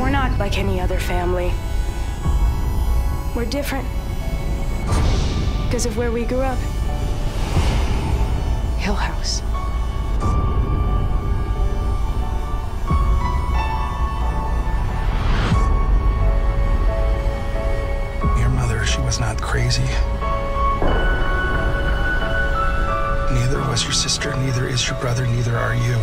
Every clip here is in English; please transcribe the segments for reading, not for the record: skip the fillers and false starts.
We're not like any other family. We're different because of where we grew up. Hill House. Your mother, she was not crazy. Neither was your sister, neither is your brother, neither are you.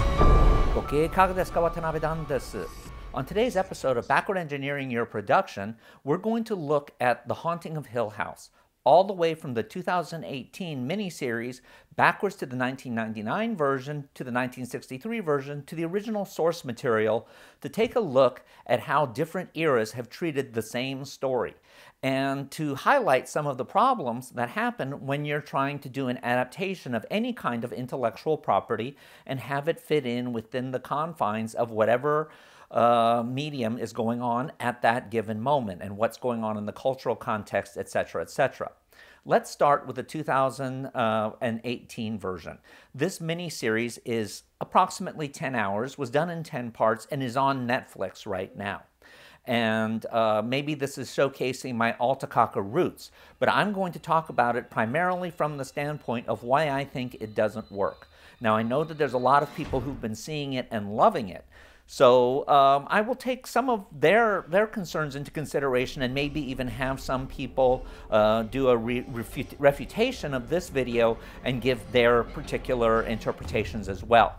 Okay, いかがですか? Watanabe Dan desu. On today's episode of Backward Engineering Your Production, we're going to look at The Haunting of Hill House, all the way from the 2018 miniseries backwards to the 1999 version, to the 1963 version, to the original source material, to take a look at how different eras have treated the same story, and to highlight some of the problems that happen when you're trying to do an adaptation of any kind of intellectual property and have it fit in within the confines of whatever medium is going on at that given moment and what's going on in the cultural context, etc., etc. Let's start with the 2018 version. This miniseries is approximately 10 hours, was done in 10 parts, and is on Netflix right now. And maybe this is showcasing my altacocker roots, but I'm going to talk about it primarily from the standpoint of why I think it doesn't work. Now, I know that there's a lot of people who've been seeing it and loving it, so I will take some of their concerns into consideration and maybe even have some people do a refutation of this video and give their particular interpretations as well.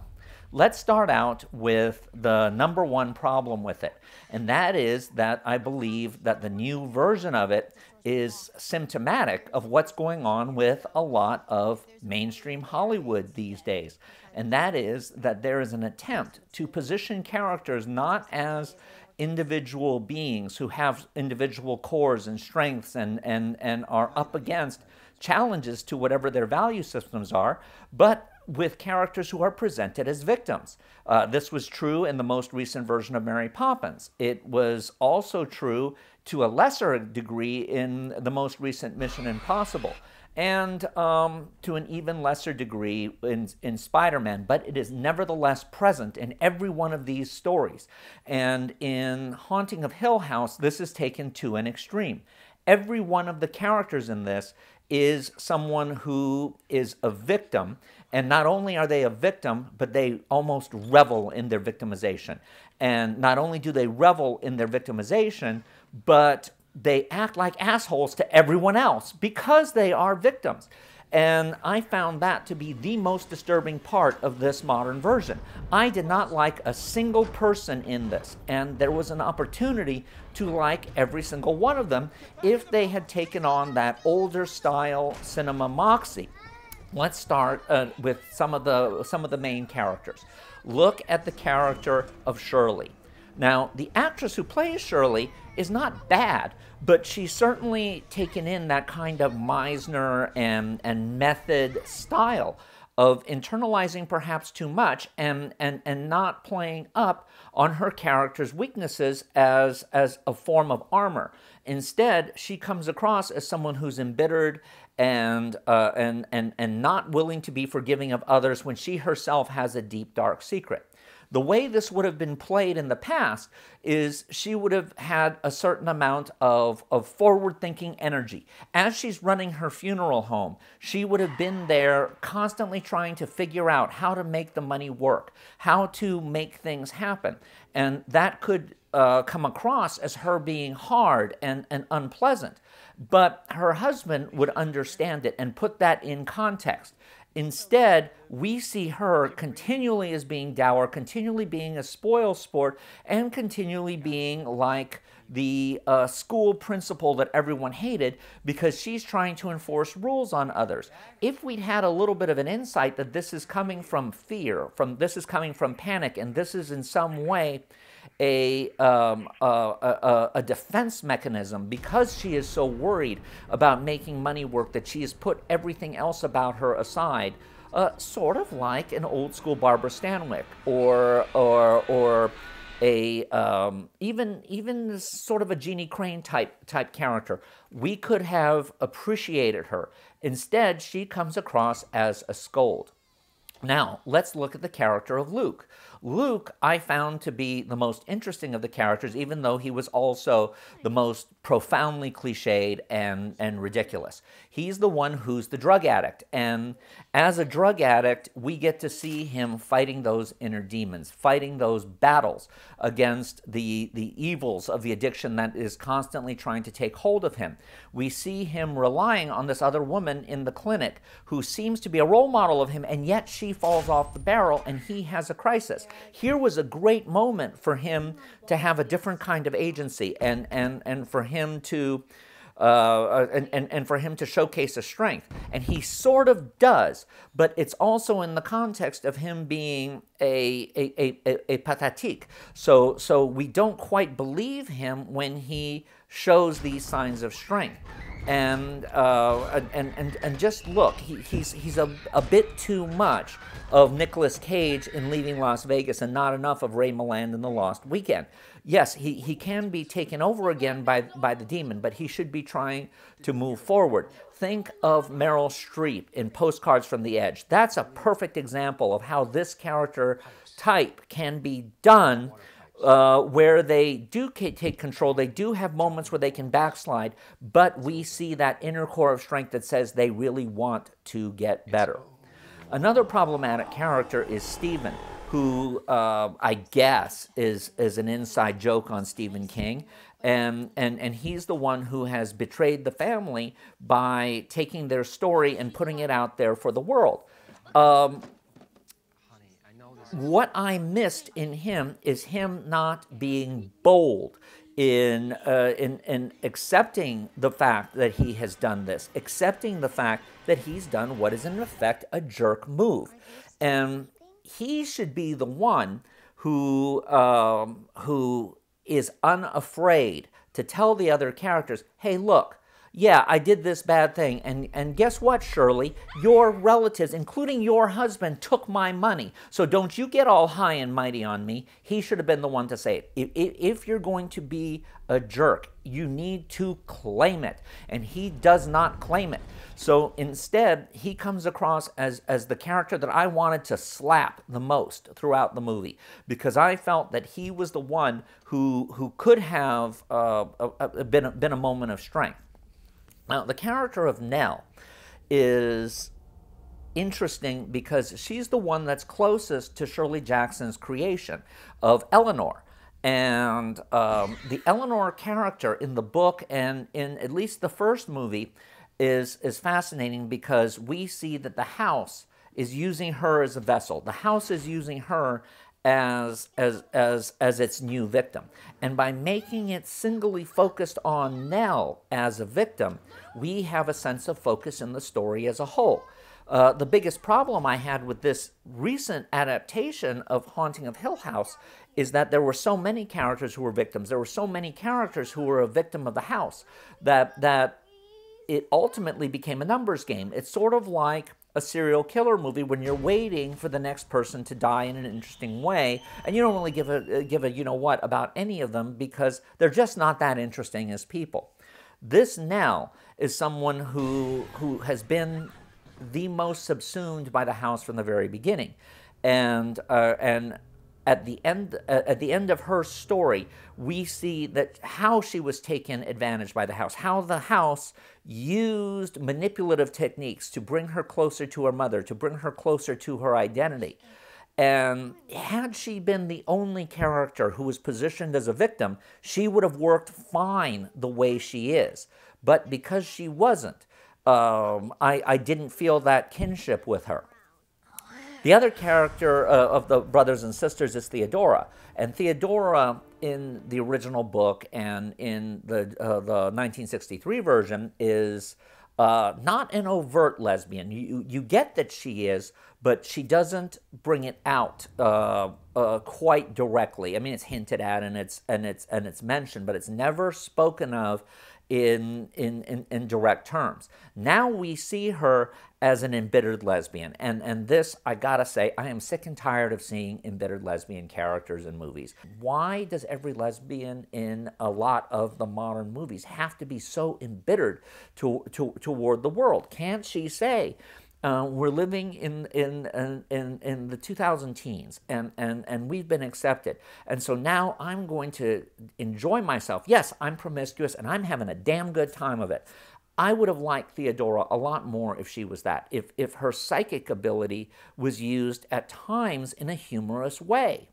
Let's start out with the number one problem with it, and that is that I believe that the new version of it is symptomatic of what's going on with a lot of mainstream Hollywood these days. And that is that there is an attempt to position characters not as individual beings who have individual cores and strengths and are up against challenges to whatever their value systems are, but with characters who are presented as victims. This was true in the most recent version of Mary Poppins. It was also true to a lesser degree in the most recent Mission Impossible, and to an even lesser degree in Spider-Man, but it is nevertheless present in every one of these stories. And in Haunting of Hill House, this is taken to an extreme. Every one of the characters in this is someone who is a victim, and not only are they a victim, but they almost revel in their victimization. And not only do they revel in their victimization, but they act like assholes to everyone else because they are victims. And I found that to be the most disturbing part of this modern version. I did not like a single person in this, and there was an opportunity to like every single one of them if they had taken on that older style cinema moxie. Let's start with some of the main characters. Look at the character of Shirley. Now, the actress who plays Shirley is not bad, but she's certainly taken in that kind of Meisner and method style of internalizing perhaps too much and not playing up on her character's weaknesses as a form of armor. Instead, she comes across as someone who's embittered and not willing to be forgiving of others when she herself has a deep, dark secret. The way this would have been played in the past is she would have had a certain amount of forward-thinking energy. As she's running her funeral home, she would have been there constantly trying to figure out how to make the money work, how to make things happen. And that could come across as her being hard and unpleasant. But her husband would understand it and put that in context. Instead, we see her continually as being dour, continually being a spoil sport, and continually being like the school principal that everyone hated because she's trying to enforce rules on others. If we'd had a little bit of an insight that this is coming from fear, this is coming from panic, and this is in some way a defense mechanism because she is so worried about making money work that she has put everything else about her aside, sort of like an old school Barbara Stanwyck or even sort of a Jeannie Crane type character. We could have appreciated her. Instead, she comes across as a scold. Now, let's look at the character of Luke. Luke, I found to be the most interesting of the characters, even though he was also the most profoundly cliched and ridiculous. He's the one who's the drug addict, and as a drug addict, we get to see him fighting those inner demons, fighting those battles against the evils of the addiction that is constantly trying to take hold of him. We see him relying on this other woman in the clinic who seems to be a role model of him, and yet she falls off the barrel and he has a crisis. Here was a great moment for him to have a different kind of agency and for him to and for him to showcase a strength. And he sort of does, but it's also in the context of him being a pathétique. So we don't quite believe him when he shows these signs of strength. And just look, he's a bit too much of Nicolas Cage in Leaving Las Vegas and not enough of Ray Milland in The Lost Weekend. Yes, he can be taken over again by the demon, but he should be trying to move forward. Think of Meryl Streep in Postcards from the Edge. That's a perfect example of how this character type can be done, where they do take control. They do have moments where they can backslide, but we see that inner core of strength that says they really want to get better. Another problematic character is Stephen, who I guess is an inside joke on Stephen King. And he's the one who has betrayed the family by taking their story and putting it out there for the world. What I missed in him is him not being bold in accepting the fact that he has done this, accepting the fact that he's done what is in effect a jerk move. And he should be the one who is unafraid to tell the other characters, hey, look, yeah, I did this bad thing, and guess what, Shirley? Your relatives, including your husband, took my money, so don't you get all high and mighty on me. He should have been the one to say it. If you're going to be a jerk, you need to claim it, and he does not claim it. So instead, he comes across as the character that I wanted to slap the most throughout the movie, because I felt that he was the one who could have been a moment of strength. Now, the character of Nell is interesting because she's the one that's closest to Shirley Jackson's creation of Eleanor. And the Eleanor character in the book and in at least the first movie is fascinating because we see that the house is using her as a vessel. The house is using her as its new victim. And by making it singly focused on Nell as a victim, we have a sense of focus in the story as a whole. The biggest problem I had with this recent adaptation of Haunting of Hill House is that there were so many characters who were victims. There were so many characters who were a victim of the house that it ultimately became a numbers game. It's sort of like a serial killer movie when you're waiting for the next person to die in an interesting way, and you don't really give a you know what about any of them because they're just not that interesting as people. This Nell is someone who has been the most subsumed by the house from the very beginning, and at the end of her story, we see that how she was taken advantage by the house, how the house used manipulative techniques to bring her closer to her mother, to bring her closer to her identity. And had she been the only character who was positioned as a victim, she would have worked fine the way she is. But because she wasn't, I didn't feel that kinship with her. The other character of the brothers and sisters is Theodora. And Theodora, in the original book and in the 1963 version, is not an overt lesbian. You get that she is, but she doesn't bring it out quite directly. I mean, it's hinted at and it's mentioned, but it's never spoken of in direct terms. Now we see her as an embittered lesbian, and this, I gotta say, I am sick and tired of seeing embittered lesbian characters in movies. Why does every lesbian in a lot of the modern movies have to be so embittered toward the world? Can't she say, We're living in the 2000 teens, and we've been accepted. And so now I'm going to enjoy myself. Yes, I'm promiscuous, and I'm having a damn good time of it. I would have liked Theodora a lot more if she was that, if her psychic ability was used at times in a humorous way.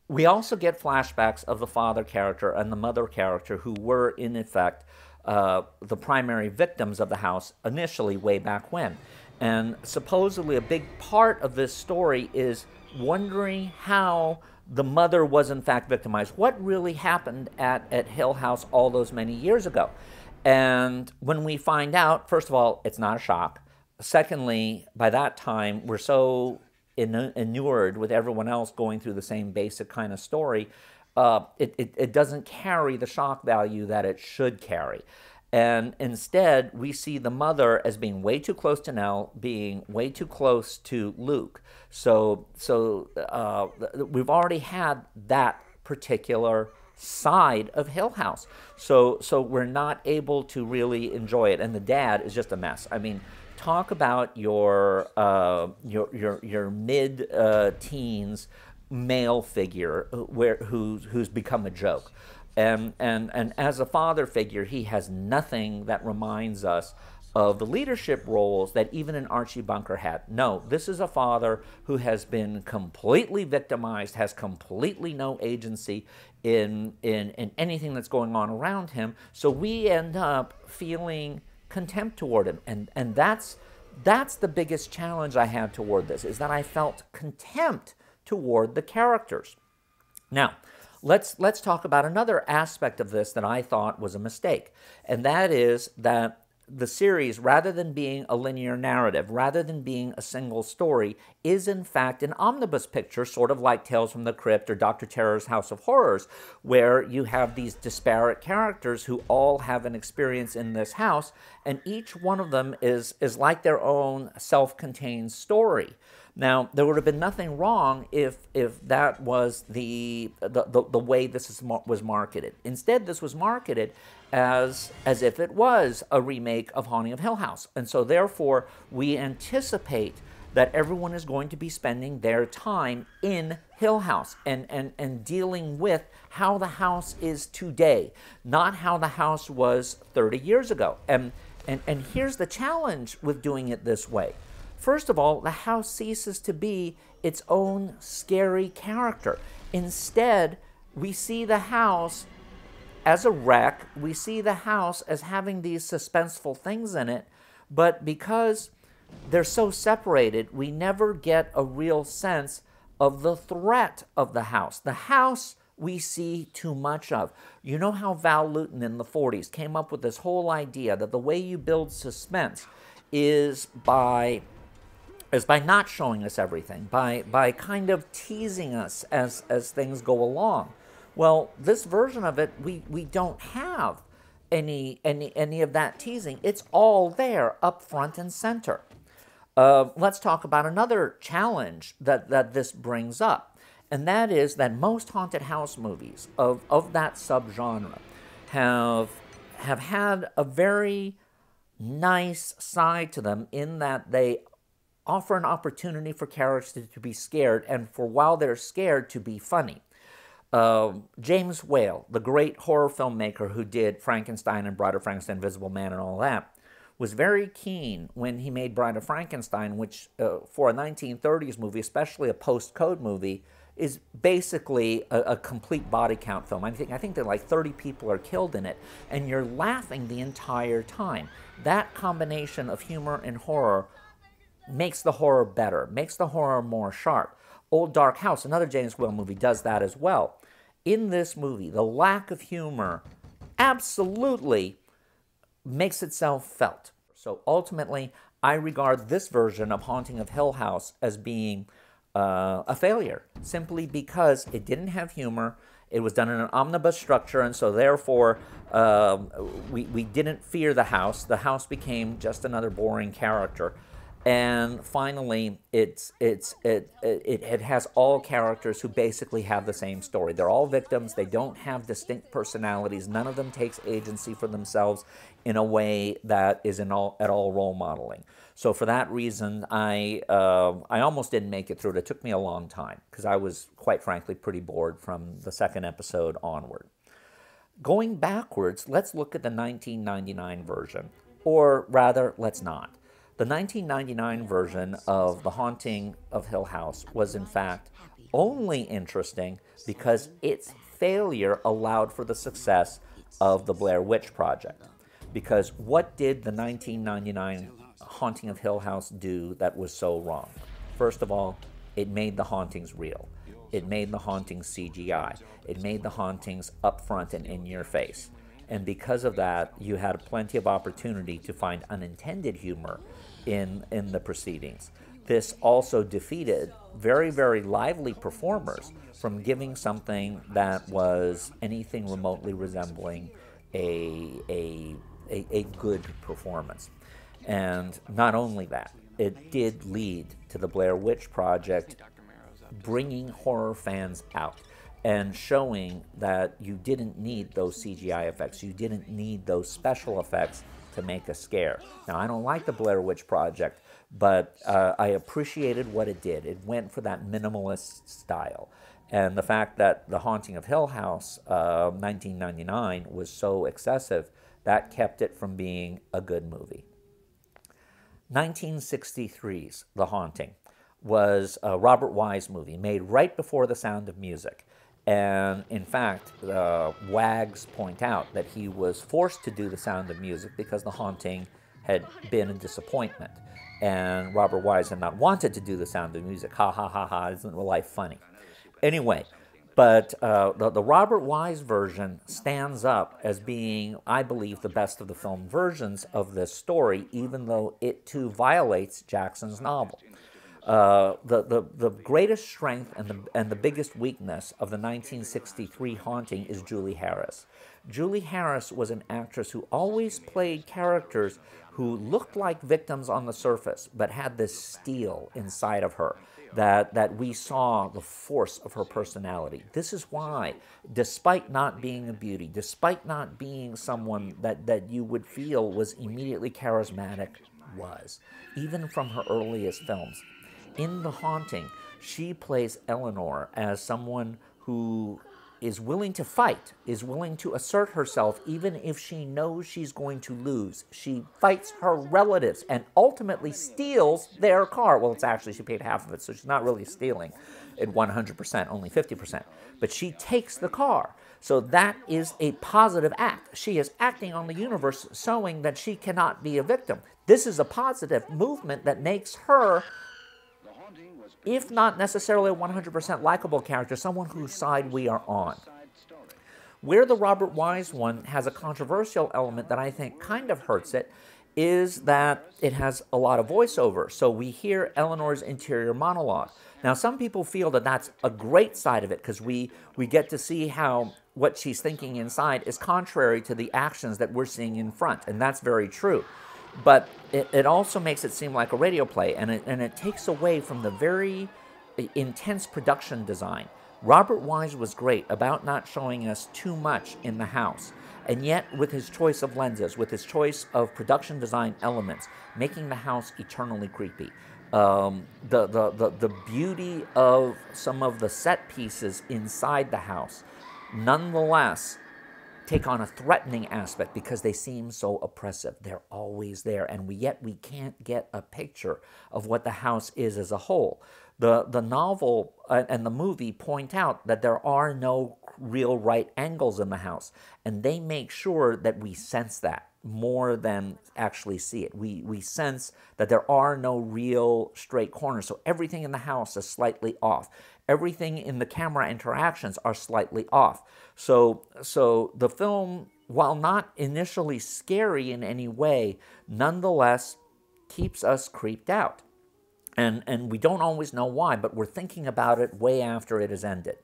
We also get flashbacks of the father character and the mother character who were, in effect, the primary victims of the house initially way back when. And supposedly a big part of this story is wondering how the mother was in fact victimized. What really happened at Hill House all those many years ago? And when we find out, first of all, it's not a shock. Secondly, by that time, we're so inured with everyone else going through the same basic kind of story, it doesn't carry the shock value that it should carry. And instead, we see the mother as being way too close to Nell, being way too close to Luke. So we've already had that particular side of Hill House. So we're not able to really enjoy it. And the dad is just a mess. I mean, talk about your mid-teens male figure who's become a joke. And as a father figure, he has nothing that reminds us of the leadership roles that even an Archie Bunker had. No, this is a father who has been completely victimized, has completely no agency in anything that's going on around him. So we end up feeling contempt toward him. And that's the biggest challenge I had toward this, is that I felt contempt toward the characters. Now, let's talk about another aspect of this that I thought was a mistake, and that is that the series, rather than being a linear narrative, rather than being a single story, is in fact an omnibus picture, sort of like Tales from the Crypt or Dr. Terror's House of Horrors, where you have these disparate characters who all have an experience in this house, and each one of them is like their own self-contained story. Now, there would have been nothing wrong if that was the way this was marketed. Instead, this was marketed as if it was a remake of Haunting of Hill House. And so, therefore, we anticipate that everyone is going to be spending their time in Hill House and dealing with how the house is today, not how the house was 30 years ago. And here's the challenge with doing it this way. First of all, the house ceases to be its own scary character. Instead, we see the house as a wreck. We see the house as having these suspenseful things in it, but because they're so separated, we never get a real sense of the threat of the house. The house we see too much of. You know how Val Lewton in the 40s came up with this whole idea that the way you build suspense is by not showing us everything, by kind of teasing us as things go along. Well, this version of it, we don't have any of that teasing. It's all there, up front and center. Let's talk about another challenge that this brings up, and that is that most haunted house movies of that subgenre have had a very nice side to them, in that they offer an opportunity for characters to be scared, and for while they're scared, to be funny. James Whale, the great horror filmmaker who did Frankenstein and Bride of Frankenstein, Invisible Man, and all that, was very keen when he made Bride of Frankenstein, which for a 1930s movie, especially a post-code movie, is basically a complete body count film. I think that like 30 people are killed in it, and you're laughing the entire time. That combination of humor and horror makes the horror better, makes the horror more sharp. Old Dark House, another James Whale movie, does that as well. In this movie, the lack of humor absolutely makes itself felt. So ultimately, I regard this version of Haunting of Hill House as being a failure, simply because it didn't have humor. It was done in an omnibus structure, and so therefore we didn't fear the house. The house became just another boring character. And finally, it has all characters who basically have the same story. They're all victims. They don't have distinct personalities. None of them takes agency for themselves in a way that is at all role modeling. So for that reason, I almost didn't make it through it. It took me a long time because I was, quite frankly, pretty bored from the second episode onward. Going backwards, let's look at the 1999 version, or rather, let's not. The 1999 version of The Haunting of Hill House was, in fact, only interesting because its failure allowed for the success of the Blair Witch Project. Because what did the 1999 Haunting of Hill House do that was so wrong? First of all, it made the hauntings real. It made the hauntings CGI. It made the hauntings up front and in your face. And because of that, you had plenty of opportunity to find unintended humor in the proceedings. This also defeated very, very lively performers from giving something that was anything remotely resembling a good performance. And not only that, it did lead to the Blair Witch Project bringing horror fans out and showing that you didn't need those CGI effects, you didn't need those special effects to make a scare. Now, I don't like the Blair Witch Project, but I appreciated what it did. It went for that minimalist style. And the fact that The Haunting of Hill House, 1999, was so excessive, that kept it from being a good movie. 1963's The Haunting was a Robert Wise movie made right before The Sound of Music. And in fact, wags point out that he was forced to do The Sound of Music because The Haunting had been a disappointment. And Robert Wise had not wanted to do The Sound of Music. Ha ha ha ha, isn't life funny? Anyway, but the Robert Wise version stands up as being, I believe, the best of the film versions of this story, even though it too violates Jackson's novel. The greatest strength and the biggest weakness of the 1963 Haunting is Julie Harris. Julie Harris was an actress who always played characters who looked like victims on the surface, but had this steel inside of her, that we saw the force of her personality. This is why, despite not being a beauty, despite not being someone that you would feel was immediately charismatic, even from her earliest films. In The Haunting, she plays Eleanor as someone who is willing to fight, is willing to assert herself even if she knows she's going to lose. She fights her relatives and ultimately steals their car. Well, it's actually, she paid half of it, so she's not really stealing at 100%, only 50%. But she takes the car. So that is a positive act. She is acting on the universe, showing that she cannot be a victim. This is a positive movement that makes her, if not necessarily a 100% likable character, someone whose side we are on. Where the Robert Wise one has a controversial element that I think kind of hurts it is that it has a lot of voiceover. So we hear Eleanor's interior monologue. Now, some people feel that that's a great side of it because we get to see how what she's thinking inside is contrary to the actions that we're seeing in front, and that's very true. But it also makes it seem like a radio play, and it takes away from the very intense production design. Robert Wise was great about not showing us too much in the house, and yet with his choice of lenses, with his choice of production design elements, making the house eternally creepy. The beauty of some of the set pieces inside the house, nonetheless, take on a threatening aspect because they seem so oppressive. They're always there, and yet we can't get a picture of what the house is as a whole. The novel and the movie point out that there are no real right angles in the house, and they make sure that we sense that more than actually see it. We sense that there are no real straight corners, so everything in the house is slightly off. Everything in the camera interactions are slightly off. So the film, while not initially scary in any way, nonetheless keeps us creeped out. And we don't always know why, but we're thinking about it way after it has ended.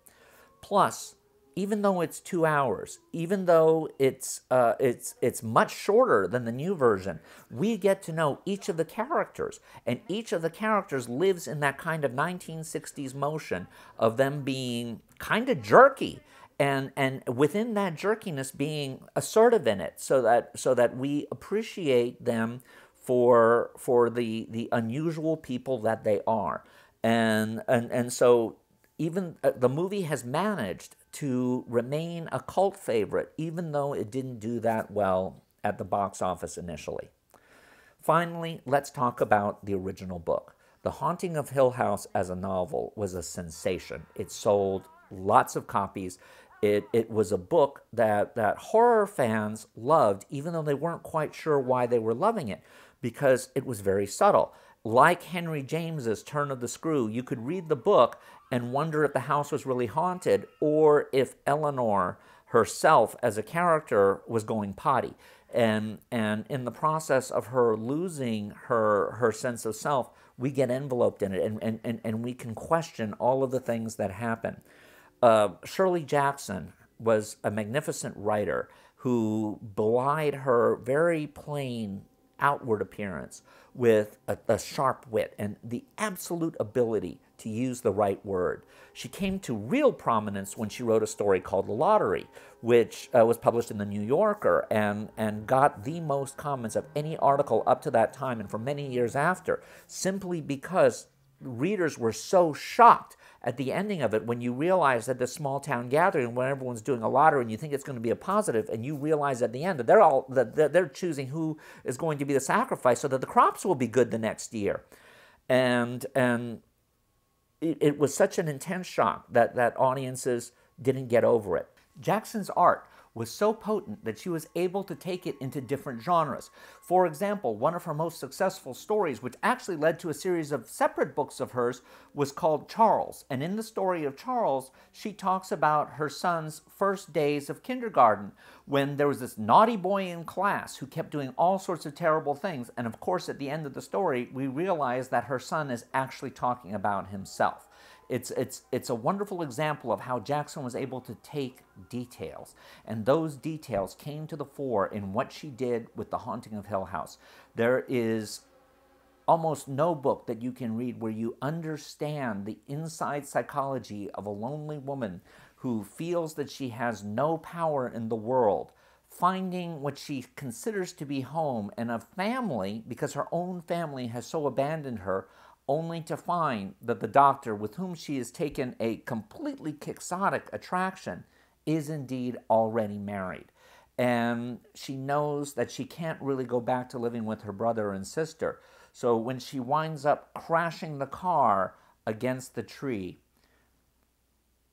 Plus, even though it's 2 hours, even though it's much shorter than the new version, we get to know each of the characters, and each of the characters lives in that kind of 1960s motion of them being kind of jerky, and within that jerkiness being assertive in it, so that we appreciate them for the unusual people that they are, and so even the movie has managed to remain a cult favorite, even though it didn't do that well at the box office initially. Finally, let's talk about the original book. The Haunting of Hill House as a novel was a sensation. It sold lots of copies. It was a book that horror fans loved, even though they weren't quite sure why they were loving it, because it was very subtle. Like Henry James's Turn of the Screw, you could read the book and wonder if the house was really haunted, or if Eleanor herself as a character was going potty. And in the process of her losing her sense of self, we get enveloped in it, and we can question all of the things that happen. Shirley Jackson was a magnificent writer who belied her very plain outward appearance with a sharp wit and the absolute ability to use the right word. She came to real prominence when she wrote a story called The Lottery, which was published in the New Yorker and got the most comments of any article up to that time and for many years after, simply because readers were so shocked at the ending of it when you realize that this small town gathering, when everyone's doing a lottery and you think it's going to be a positive, and you realize at the end that they're choosing who is going to be the sacrifice so that the crops will be good the next year. And it was such an intense shock that audiences didn't get over it. Jackson's art was so potent that she was able to take it into different genres. For example, one of her most successful stories, which actually led to a series of separate books of hers, was called Charles. And in the story of Charles, she talks about her son's first days of kindergarten, when there was this naughty boy in class who kept doing all sorts of terrible things. And of course, at the end of the story, we realize that her son is actually talking about himself. It's a wonderful example of how Jackson was able to take details, and those details came to the fore in what she did with The Haunting of Hill House. There is almost no book that you can read where you understand the inside psychology of a lonely woman who feels that she has no power in the world, finding what she considers to be home and a family, because her own family has so abandoned her, only to find that the doctor with whom she has taken a completely quixotic attraction is indeed already married. And she knows that she can't really go back to living with her brother and sister. So when she winds up crashing the car against the tree,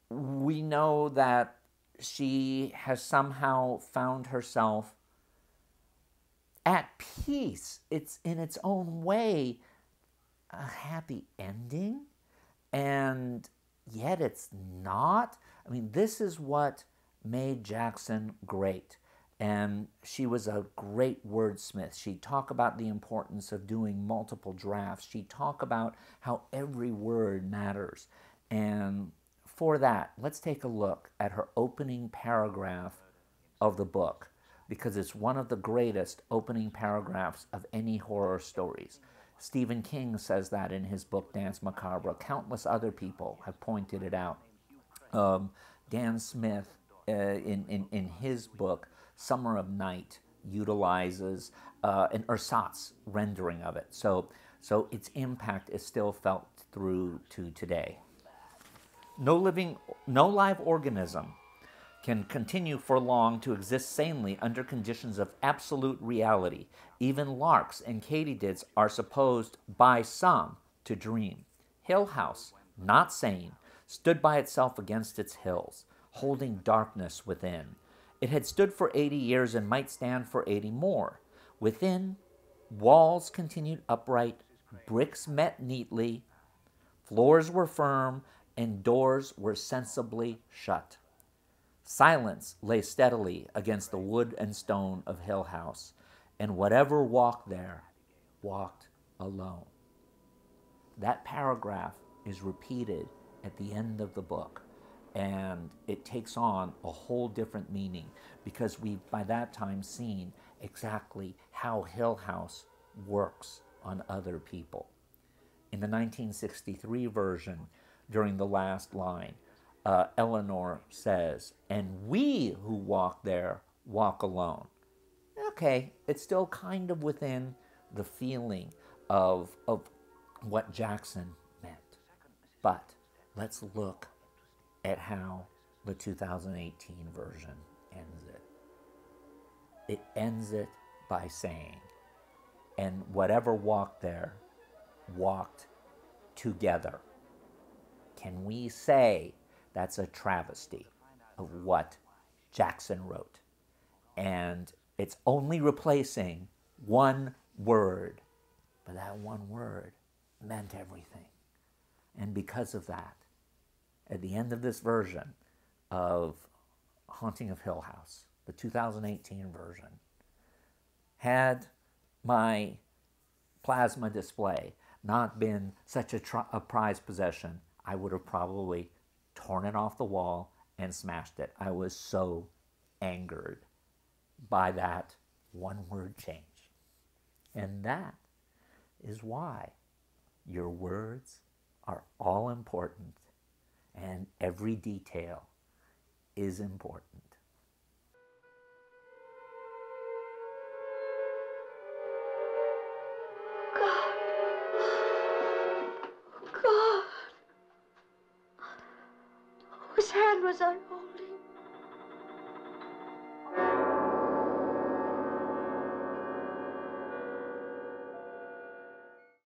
we know that she has somehow found herself at peace. It's in its own way a happy ending, and yet it's not. I mean, this is what made Jackson great. And she was a great wordsmith. She'd talk about the importance of doing multiple drafts. She'd talk about how every word matters. And for that, let's take a look at her opening paragraph of the book, because it's one of the greatest opening paragraphs of any horror stories. Stephen King says that in his book, Danse Macabre. Countless other people have pointed it out. Dan Smith, in his book, Summer of Night, utilizes an ersatz rendering of it. So its impact is still felt through to today. No live organism can continue for long to exist sanely under conditions of absolute reality. Even larks and katydids are supposed by some to dream. Hill House, not sane, stood by itself against its hills, holding darkness within. It had stood for 80 years and might stand for 80 more. Within, walls continued upright, bricks met neatly, floors were firm, and doors were sensibly shut. Silence lay steadily against the wood and stone of Hill House, and whatever walked there walked alone. That paragraph is repeated at the end of the book. And it takes on a whole different meaning because we've by that time seen exactly how Hill House works on other people. In the 1963 version, during the last line, Eleanor says, "And we who walk there walk alone." Okay, it's still kind of within the feeling of what Jackson meant. But let's look at how the 2018 version ends it. It ends it by saying, "And whatever walked there, walked together." Can we say that's a travesty of what Jackson wrote? And it's only replacing one word, but that one word meant everything. And because of that, at the end of this version of Haunting of Hill House, the 2018 version, had my plasma display not been such a prized possession, I would have probably torn it off the wall and smashed it. I was so angered by that one word change. And that is why your words are all important and every detail is important. God. Whose hand was I holding?